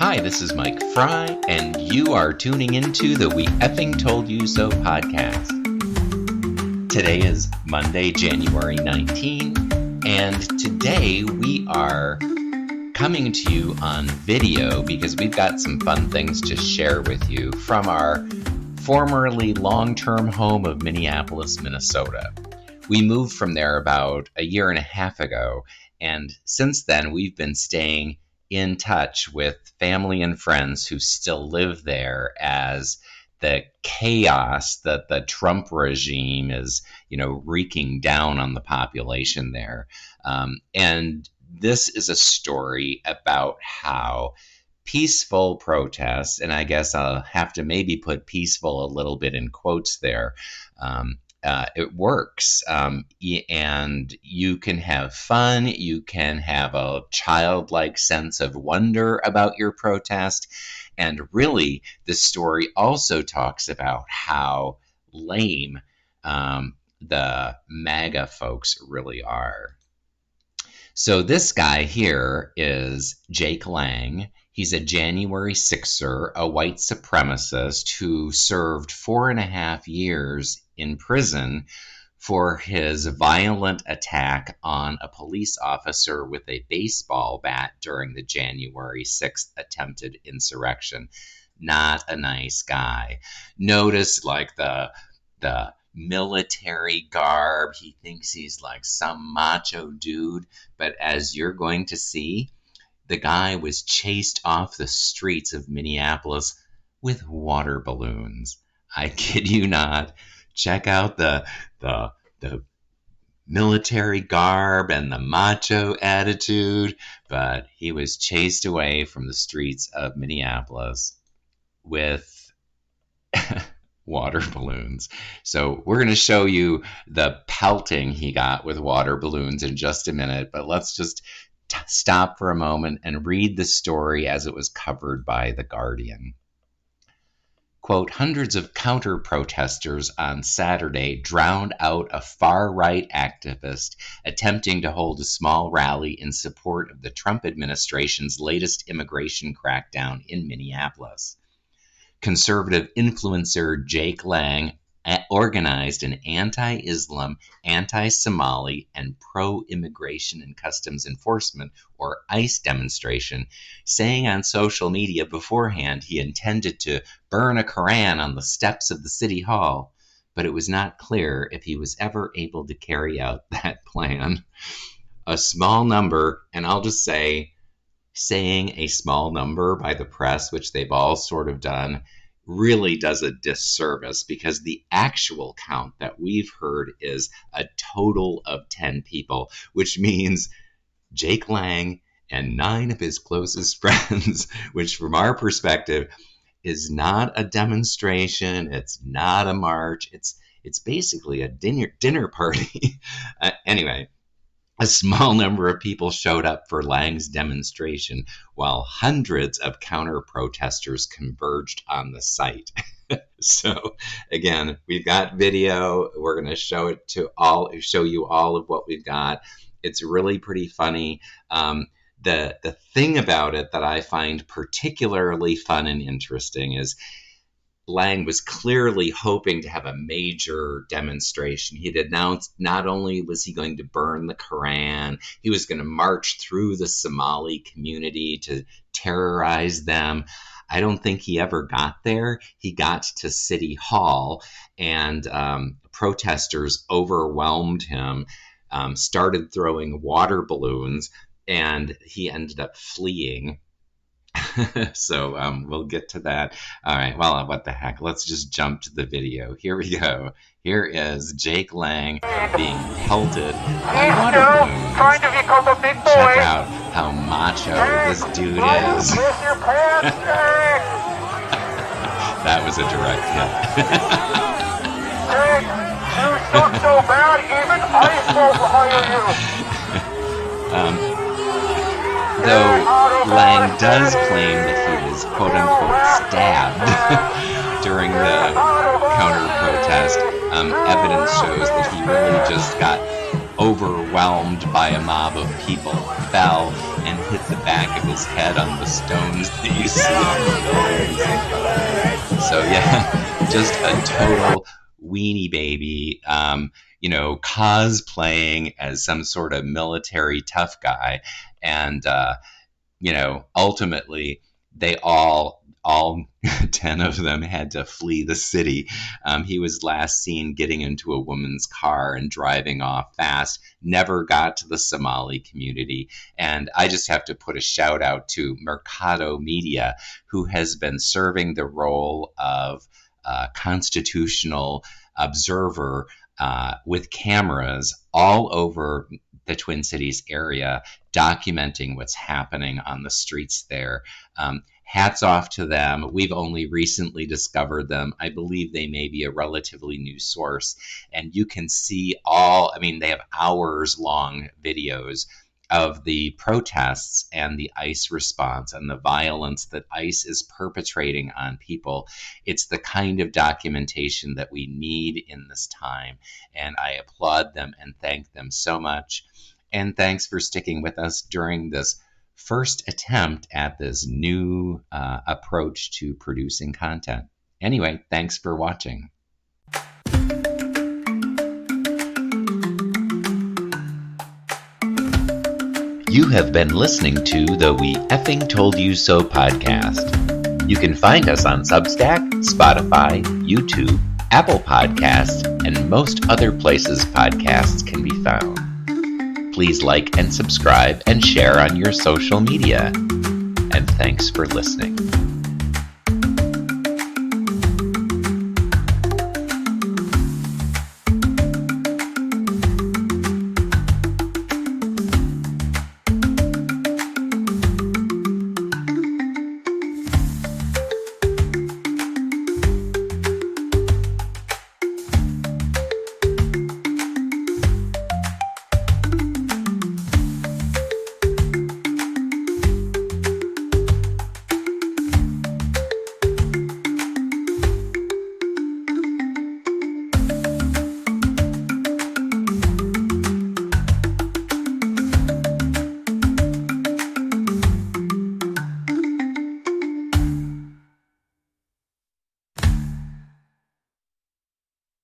Hi, this is Mike Fry, and you are tuning into the We Effing Told You So podcast. Today is Monday, January 19, and today we are coming to you on video because we've got some fun things to share with you from our formerly long-term home of Minneapolis, Minnesota. We moved from there about a year and a half ago, and since then we've been staying in touch with family and friends who still live there as the chaos that the Trump regime is, wreaking down on the population there. And this is a story about how peaceful protests, and I guess I'll have to maybe put peaceful a little bit in quotes there, it works, and you can have fun, you can have a childlike sense of wonder about your protest, and really this story also talks about how lame the MAGA folks really are. So this guy here is Jake Lang. He's a January 6er, a white supremacist who served 4.5 years in prison for his violent attack on a police officer with a baseball bat during the January 6th attempted insurrection. Not a nice guy. Notice the military garb. He thinks he's like some macho dude, but as you're going to see, the guy was chased off the streets of Minneapolis with water balloons. I kid you not. Check out the military garb and the macho attitude, but he was chased away from the streets of Minneapolis with water balloons. So we're going to show you the pelting he got with water balloons in just a minute, but let's just stop for a moment and read the story as it was covered by The Guardian. Quote, hundreds of counter-protesters on Saturday drowned out a far-right activist attempting to hold a small rally in support of the Trump administration's latest immigration crackdown in Minneapolis. Conservative influencer Jake Lang organized an anti-Islam, anti-Somali, and pro-immigration and customs enforcement, or ICE demonstration, saying on social media beforehand he intended to burn a Koran on the steps of the city hall, but it was not clear if he was ever able to carry out that plan. A small number, and I'll just say, saying a small number by the press, which they've all sort of done, really does a disservice because the actual count that we've heard is a total of 10 people, which means Jake Lang and 9 of his closest friends, which from our perspective is not a demonstration, it's not a march, it's basically a dinner party. Anyway, a small number of people showed up for Lang's demonstration, while hundreds of counter-protesters converged on the site. So, again, we've got video. We're going to show you all of what we've got. It's really pretty funny. The thing about it that I find particularly fun and interesting is Lang was clearly hoping to have a major demonstration. He had announced not only was he going to burn the Koran, he was going to march through the Somali community to terrorize them. I don't think he ever got there. He got to City Hall, and protesters overwhelmed him, started throwing water balloons, and he ended up fleeing. So we'll get to that. All right, well, what the heck? Let's just jump to the video. Here we go. Here is Jake Lang being pelted by water balloons. Check out how macho this dude is. That was a direct hit. You suck so bad, even ICE won't hire you. Though Lang does claim that he was quote-unquote stabbed during the counter-protest, evidence shows that he really just got overwhelmed by a mob of people, fell and hit the back of his head on the stones that you see on the buildings. So yeah, just a total weenie baby, cosplaying as some sort of military tough guy. And, ultimately they all 10 of them had to flee the city. He was last seen getting into a woman's car and driving off fast, never got to the Somali community. And I just have to put a shout out to Mercado Media, who has been serving the role of constitutional observer with cameras all over the Twin Cities area, documenting what's happening on the streets there. Hats off to them. We've only recently discovered them. I believe they may be a relatively new source. And you can see they have hours long videos of the protests and the ICE response and the violence that ICE is perpetrating on people. It's the kind of documentation that we need in this time. And I applaud them and thank them so much. And thanks for sticking with us during this first attempt at this new approach to producing content. Anyway, thanks for watching. You have been listening to the We Effing Told You So podcast. You can find us on Substack, Spotify, YouTube, Apple Podcasts, and most other places podcasts can be found. Please like and subscribe and share on your social media. And thanks for listening.